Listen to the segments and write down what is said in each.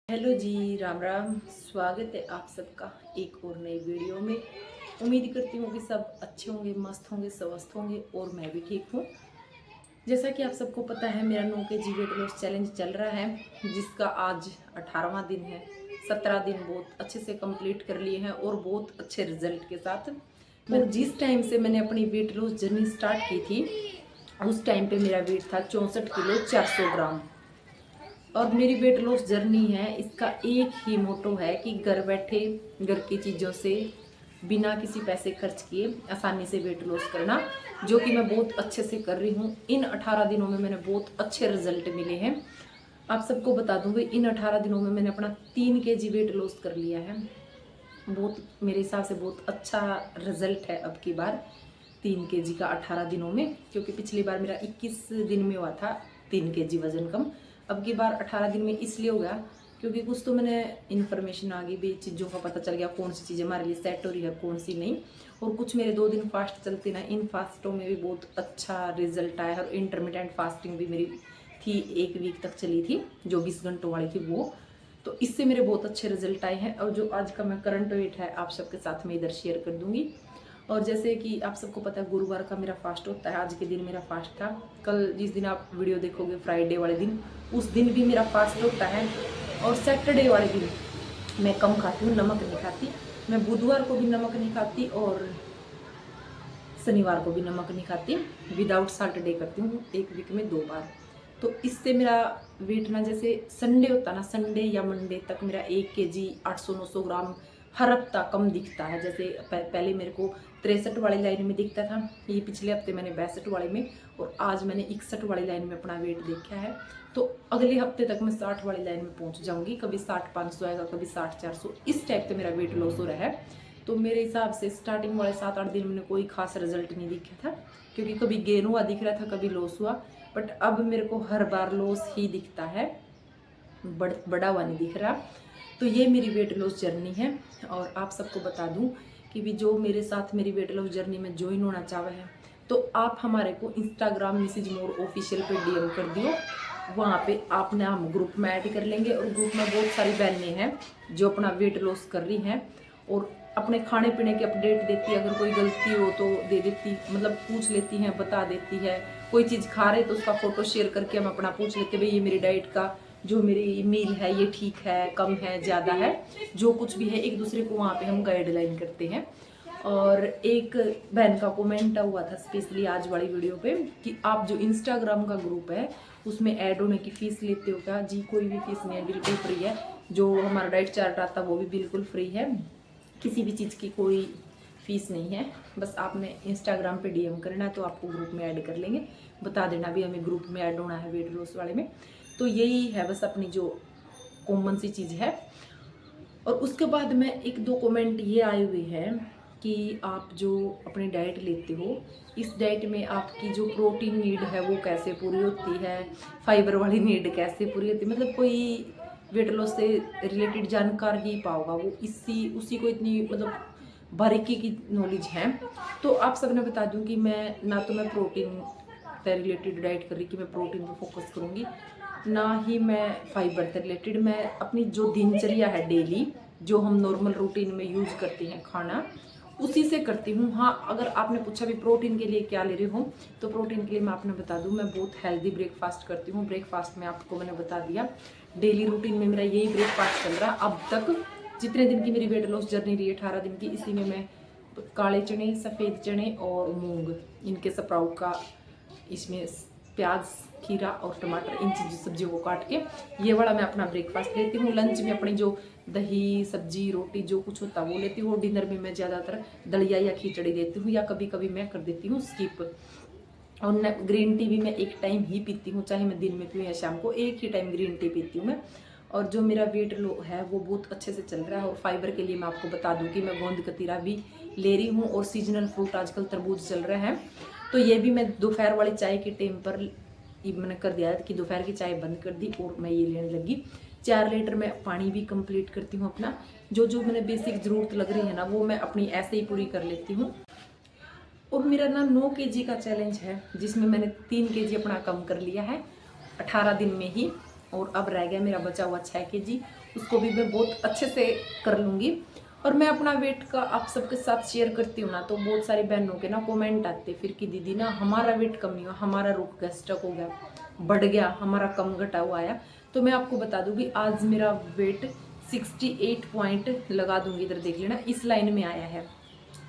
Hello जी, राम राम। स्वागत है आप सबका एक और नई वीडियो में। उम्मीद करती हूँ कि सब अच्छे होंगे, मस्त होंगे, स्वस्थ होंगे और मैं भी ठीक हूँ। जैसा कि आप सबको पता है, मेरा 9 kg वेट लॉस चैलेंज चल रहा है, जिसका आज 18वां दिन है। 17 दिन बहुत अच्छे से कंप्लीट कर लिए हैं और बहुत अच्छे रिजल्ट के साथ। मैं जिस टाइम से मैंने अपनी वेट लॉस जर्नी स्टार्ट की थी, उस टाइम पे मेरा वेट था 64 किलो 400 ग्राम। और मेरी वेट लॉस जर्नी है, इसका एक ही मोटो है कि घर बैठे घर की चीज़ों से बिना किसी पैसे खर्च किए आसानी से वेट लॉस करना, जो कि मैं बहुत अच्छे से कर रही हूँ। इन 18 दिनों में मैंने बहुत अच्छे रिजल्ट मिले हैं। आप सबको बता दूँगी, इन 18 दिनों में मैंने अपना 3 kg वेट लॉस कर लिया है। बहुत मेरे हिसाब से बहुत अच्छा रिजल्ट है अब की बार 3 kg का 18 दिनों में, क्योंकि पिछली बार मेरा 21 दिन में हुआ था 3 kg वजन कम। अब की बार 18 दिन में इसलिए हो गया क्योंकि कुछ तो मैंने इन्फॉर्मेशन आ गई भी, चीज़ों का पता चल गया कौन सी चीज़ें हमारे लिए सेट हो रही है कौन सी नहीं। और कुछ मेरे 2 दिन फास्ट चलते ना, इन फास्टों में भी बहुत अच्छा रिजल्ट आया है। और इंटरमिटेंट फास्टिंग भी मेरी थी, 1 वीक तक चली थी, जो 20 घंटों वाली थी वो। तो इससे मेरे बहुत अच्छे रिजल्ट आए हैं। और जो आज का मैं करंट वेट है आप सबके साथ में इधर शेयर कर दूंगी। और जैसे कि आप सबको पता है, गुरुवार का मेरा फास्ट होता है। आज के दिन मेरा फास्ट था। कल जिस दिन आप वीडियो देखोगे फ्राइडे वाले दिन, उस दिन भी मेरा फास्ट होता है। और सैटरडे वाले दिन मैं कम खाती हूँ, नमक नहीं खाती। मैं बुधवार को भी नमक नहीं खाती और शनिवार को भी नमक नहीं खाती। विदाउट साल्ट डे करती हूँ 1 वीक में 2 बार। तो इससे मेरा वेट ना, जैसे संडे होता ना, संडे या मंडे तक मेरा 1 kg 800-900 ग्राम हर हफ्ता कम दिखता है। जैसे पहले मेरे को 63 वाली लाइन में दिखता था, ये पिछले हफ्ते मैंने 62 वाले में, और आज मैंने 61 वाली लाइन में अपना वेट देखा है। तो अगले हफ्ते तक मैं 60 वाली लाइन में पहुंच जाऊंगी। कभी 60-500 आएगा, कभी 60-400, इस टाइप से मेरा वेट लॉस हो रहा है। तो मेरे हिसाब से स्टार्टिंग वाले 7-8 दिन में कोई खास रिजल्ट नहीं दिखा था, क्योंकि कभी गेन हुआ दिख रहा था, कभी लॉस हुआ। बट अब मेरे को हर बार लॉस ही दिखता है, बड़ा हुआ नहीं दिख रहा। तो ये मेरी वेट लॉस जर्नी है। और आप सबको बता दूं कि भी जो मेरे साथ मेरी वेट लॉस जर्नी में ज्वाइन होना चाहे है, तो आप हमारे को इंस्टाग्राम मिसेज मोर ऑफिशियल पे डीएम कर दियो। वहाँ पे आपने हम ग्रुप में ऐड कर लेंगे। और ग्रुप में बहुत सारी बहनें हैं जो अपना वेट लॉस कर रही हैं और अपने खाने पीने की अपडेट देती है। अगर कोई गलती हो तो दे देती, मतलब पूछ लेती हैं, बता देती है। कोई चीज़ खा रहे तो उसका फोटो शेयर करके हम अपना पूछ लेते हैं, भाई ये मेरी डाइट का जो मेरी मील है ये ठीक है, कम है, ज़्यादा है, जो कुछ भी है एक दूसरे को वहाँ पे हम गाइडलाइन करते हैं। और एक बहन का कमेंट हुआ था स्पेशली आज वाली वीडियो पे कि आप जो इंस्टाग्राम का ग्रुप है उसमें ऐड होने की फ़ीस लेते हो क्या? जी, कोई भी फीस नहीं है, बिल्कुल फ्री है। जो हमारा डाइट चार्ट आता है वो भी बिल्कुल फ्री है, किसी भी चीज़ की कोई फीस नहीं है। बस आपने इंस्टाग्राम पे डीएम करना है तो आपको ग्रुप में ऐड कर लेंगे। बता देना भी हमें ग्रुप में ऐड होना है वेट लॉस वाले में। तो यही है बस अपनी जो कॉमन सी चीज़ है। और उसके बाद में 1-2 कमेंट ये आए हुए हैं कि आप जो अपनी डाइट लेते हो, इस डाइट में आपकी जो प्रोटीन नीड है वो कैसे पूरी होती है, फाइबर वाली नीड कैसे पूरी होती है। मतलब कोई वेट लॉस से रिलेटेड जानकार ही पाओगा वो, इसी उसी को इतनी मतलब बारीकी की नॉलेज है। तो आप सबने बता दूं कि मैं ना तो मैं प्रोटीन से रिलेटेड डाइट कर रही कि मैं प्रोटीन पर फोकस करूँगी, ना ही मैं फाइबर से रिलेटेड। मैं अपनी जो दिनचर्या है डेली, जो हम नॉर्मल रूटीन में यूज करते हैं खाना, उसी से करती हूँ। हाँ, अगर आपने पूछा भी प्रोटीन के लिए क्या ले रही हूँ, तो प्रोटीन के लिए मैं आपने बता दूँ, मैं बहुत हेल्दी ब्रेकफास्ट करती हूँ। ब्रेकफास्ट में आपको मैंने बता दिया, डेली रूटीन में मेरा यही ब्रेकफास्ट चल रहा अब तक। जितने दिन की मेरी वेट लॉस जर्नी रही है 18 दिन की, इसी में मैं काले चने, सफ़ेद चने और मूंग, इनके स्प्राउट का, इसमें प्याज, खीरा और टमाटर, इन चीज़ सब्जियों को काट के ये वाला मैं अपना ब्रेकफास्ट लेती हूँ। लंच में अपनी जो दही सब्जी रोटी जो कुछ होता है वो लेती हूँ। डिनर में मैं ज़्यादातर दलिया या खिचड़ी देती हूँ, या कभी कभी मैं कर देती हूँ स्किप। और ग्रीन टी भी मैं एक टाइम ही पीती हूँ, चाहे मैं दिन में पीऊँ या शाम को, एक ही टाइम ग्रीन टी पीती हूँ मैं। और जो मेरा वेट लो है वो बहुत अच्छे से चल रहा है। और फाइबर के लिए मैं आपको बता दूं कि मैं गोंद कतीरा भी ले रही हूँ, और सीजनल फ्रूट आजकल तरबूज चल रहे हैं, तो ये भी मैं दोपहर वाली चाय के टाइम पर मैंने कर दिया कि दोपहर की चाय बंद कर दी और मैं ये लेने लगी। 4 लीटर मैं पानी भी कंप्लीट करती हूँ अपना। जो जो मैंने बेसिक ज़रूरत लग रही है ना, वो मैं अपनी ऐसे ही पूरी कर लेती हूँ। और मेरा ना 9 kg का चैलेंज है, जिसमें मैंने 3 kg अपना कम कर लिया है 18 दिन में ही। और अब रह गया मेरा बचा हुआ 6 kg, उसको भी मैं बहुत अच्छे से कर लूँगी। और मैं अपना वेट का आप सबके साथ शेयर करती हूँ ना, तो बहुत सारी बहनों के ना कमेंट आते फिर कि दीदी ना हमारा वेट कम नहीं हुआ, हमारा रुक गया, स्टक हो गया, बढ़ गया, हमारा कम घटा हुआ आया। तो मैं आपको बता दूँगी आज मेरा वेट 68 पॉइंट लगा दूँगी, इधर देख लेना, इस लाइन में आया है।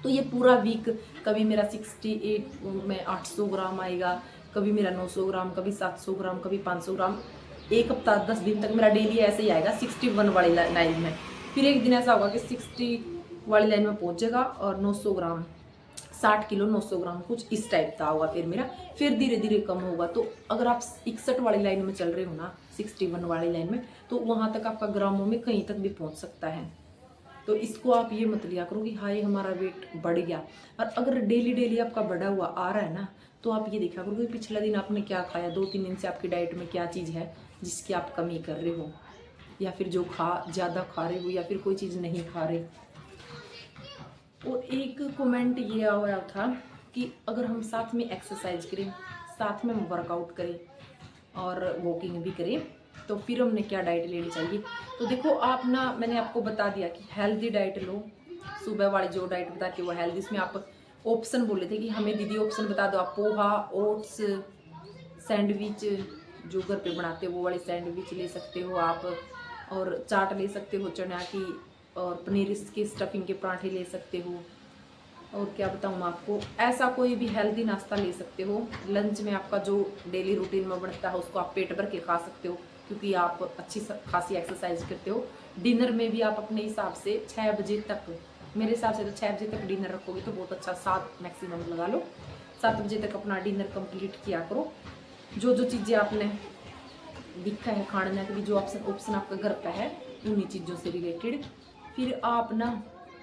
तो ये पूरा वीक कभी मेरा 68 में 800 ग्राम आएगा, कभी मेरा 900 ग्राम, कभी 700 ग्राम, कभी 500 ग्राम। एक हफ्ता 10 दिन तक मेरा डेली ऐसे ही आएगा 61 वाली लाइन में। फिर एक दिन ऐसा होगा कि 60 वाली लाइन में पहुंच जाएगा और 900 ग्राम, 60 किलो 900 ग्राम, कुछ इस टाइप का होगा फिर मेरा। फिर धीरे धीरे कम होगा। तो अगर आप 61 वाली लाइन में चल रहे हो ना, 61 वाली लाइन में, तो वहाँ तक आपका ग्रामों में कहीं तक भी पहुँच सकता है। तो इसको आप ये मत लिया करो कि हाय हमारा वेट बढ़ गया। और अगर डेली डेली आपका बढ़ा हुआ आ रहा है ना, तो आप ये देखा करो कि पिछला दिन आपने क्या खाया, 2-3 दिन से आपकी डाइट में क्या चीज़ है जिसकी आप कमी कर रहे हो, या फिर जो ज़्यादा खा रहे हो, या फिर कोई चीज़ नहीं खा रहे। और एक कमेंट ये आया था कि अगर हम साथ में एक्सरसाइज करें, साथ में हम वर्कआउट करें और वॉकिंग भी करें, तो फिर हमने क्या डाइट लेनी चाहिए। तो देखो आप ना, मैंने आपको बता दिया कि हेल्दी डाइट लो। सुबह वाली जो डाइट बताती है वो हेल्दी, इसमें आप ऑप्शन बोले थे कि हमें दीदी ऑप्शन बता दो, आप पोहा, ओट्स, सैंडविच जो घर पे बनाते हो वो वाले सैंडविच ले सकते हो आप, और चाट ले सकते हो चना की, और पनीर के स्टफिंग के पराठे ले सकते हो। और क्या बताऊँ मैं आपको, ऐसा कोई भी हेल्दी नाश्ता ले सकते हो। लंच में आपका जो डेली रूटीन में बनता है उसको आप पेट भर के खा सकते हो, क्योंकि आप अच्छी खासी एक्सरसाइज करते हो। डिनर में भी आप अपने हिसाब से 6 बजे तक, मेरे हिसाब से तो 6 बजे तक डिनर रखोगे तो बहुत अच्छा, 7 मैक्सिमम लगा लो, 7 बजे तक अपना डिनर कंप्लीट किया करो। जो जो चीज़ें आपने दिखा है खाने के भी, जो ऑप्शन आपका घर पे है उन्हीं चीज़ों से रिलेटेड। फिर आप ना,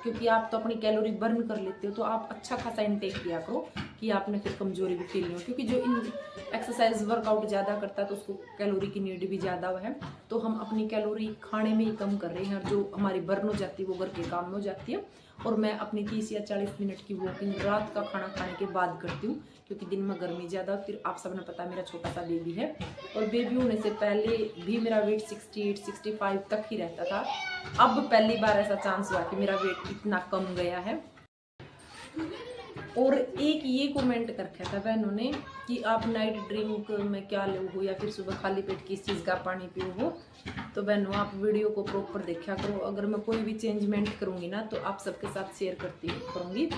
क्योंकि आप तो अपनी कैलोरी बर्न कर लेते हो, तो आप अच्छा खासा इनटेक किया करो कि आपने फिर कमजोरी भी फील नहीं हो। क्योंकि जो इन एक्सरसाइज वर्कआउट ज़्यादा करता है तो उसको कैलोरी की नीड भी ज़्यादा है। तो हम अपनी कैलोरी खाने में ही कम कर रहे हैं, और जो हमारी बर्न हो जाती है वो घर के काम में हो जाती है। और मैं अपनी 30 या 40 मिनट की वॉकिंग रात का खाना खाने के बाद करती हूँ, क्योंकि दिन में गर्मी ज़्यादा। फिर आप सबने पता है मेरा छोटा सा बेबी है, और बेबी होने से पहले भी मेरा वेट 68-65 तक ही रहता था। अब पहली बार ऐसा चांस हुआ कि मेरा वेट इतना कम गया है। और एक ये कमेंट कर रखा था बहनों ने कि आप नाइट ड्रिंक में क्या लो हो, या फिर सुबह खाली पेट किस चीज़ का पानी पियो हो। तो बहनों आप वीडियो को प्रॉपर देखा करो। अगर मैं कोई भी चेंजमेंट करूँगी ना, तो आप सबके साथ शेयर करूँगी।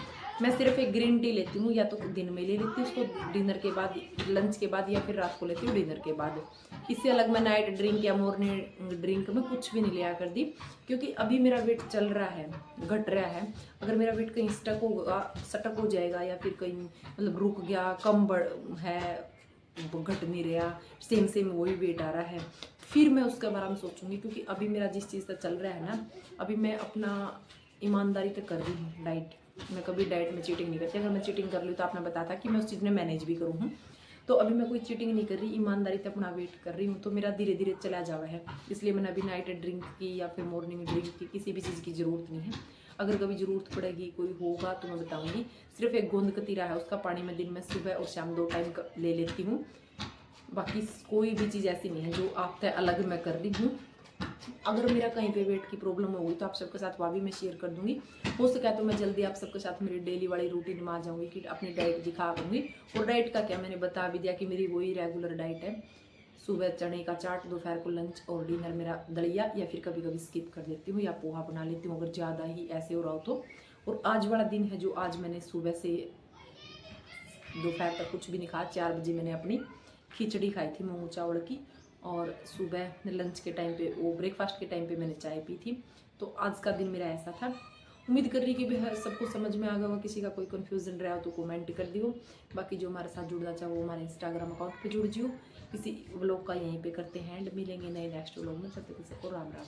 मैं सिर्फ एक ग्रीन टी लेती हूँ, या तो दिन में ले लेती हूँ उसको डिनर के बाद, लंच के बाद, या फिर रात को लेती हूँ डिनर के बाद। इससे अलग मैं नाइट ड्रिंक या मॉर्निंग ड्रिंक में कुछ भी नहीं लिया कर दी, क्योंकि अभी मेरा वेट चल रहा है, घट रहा है। अगर मेरा वेट कहीं स्टक हो जाएगा, या फिर कहीं मतलब रुक गया, कम बढ़ है, घट नहीं रहा, सेम वही वेट आ रहा है, फिर मैं उसके बारे में सोचूंगी। क्योंकि अभी मेरा जिस चीज़ का चल रहा है ना, अभी मैं अपना ईमानदारी तक कर रही हूँ डाइट। मैं कभी डाइट में चीटिंग नहीं करती। अगर मैं चीटिंग कर लूँ तो आपने बताया था कि मैं उस चीज़ में मैनेज भी करूँ हूँ। तो अभी मैं कोई चीटिंग नहीं कर रही, ईमानदारी से अपना वेट कर रही हूँ। तो मेरा धीरे धीरे चला जावा है, इसलिए मैंने अभी नाइट ड्रिंक की या फिर मॉर्निंग ड्रिंक की किसी भी चीज़ की ज़रूरत नहीं है। अगर कभी ज़रूरत पड़ेगी, कोई होगा तो मैं बताऊँगी। सिर्फ एक गोंद कतीरा है, उसका पानी मैं दिन में सुबह और शाम 2 टाइम ले लेती हूँ। बाकी कोई भी चीज़ ऐसी नहीं है जो आपसे अलग मैं कर रही हूँ। अगर मेरा कहीं पे वेट की प्रॉब्लम होगी तो आप सबके साथ वह भी मैं शेयर कर दूंगी। हो सका तो मैं जल्दी आप सबके साथ मेरी डेली वाली रूटीन में आ जाऊंगी कि अपनी डाइट दिखा दूंगी। और डाइट का क्या मैंने बता भी दिया कि मेरी वही रेगुलर डाइट है। सुबह चने का चाट, दोपहर को लंच, और डिनर मेरा दलिया, या फिर कभी कभी स्किप कर देती हूँ या पोहा बना लेती हूँ अगर ज़्यादा ही ऐसे हो रहा हो तो। और आज वाला दिन है जो आज मैंने सुबह से दोपहर तक कुछ भी नहीं खाया। 4 बजे मैंने अपनी खिचड़ी खाई थी मूंग चावल की, और सुबह लंच के टाइम पे, वो ब्रेकफास्ट के टाइम पे मैंने चाय पी थी। तो आज का दिन मेरा ऐसा था। उम्मीद कर रही कि भी सबको समझ में आ गया होगा। किसी का कोई कन्फ्यूजन रहा हो तो कमेंट कर दियो। बाकी जो हमारे साथ जुड़ना चाहो वो हमारे इंस्टाग्राम अकाउंट पे जुड़ जियो। किसी व्लॉग का यहीं पे करते हैं एंड मिलेंगे नए नेक्स्ट व्लॉग में। तब तक सबको राम राम।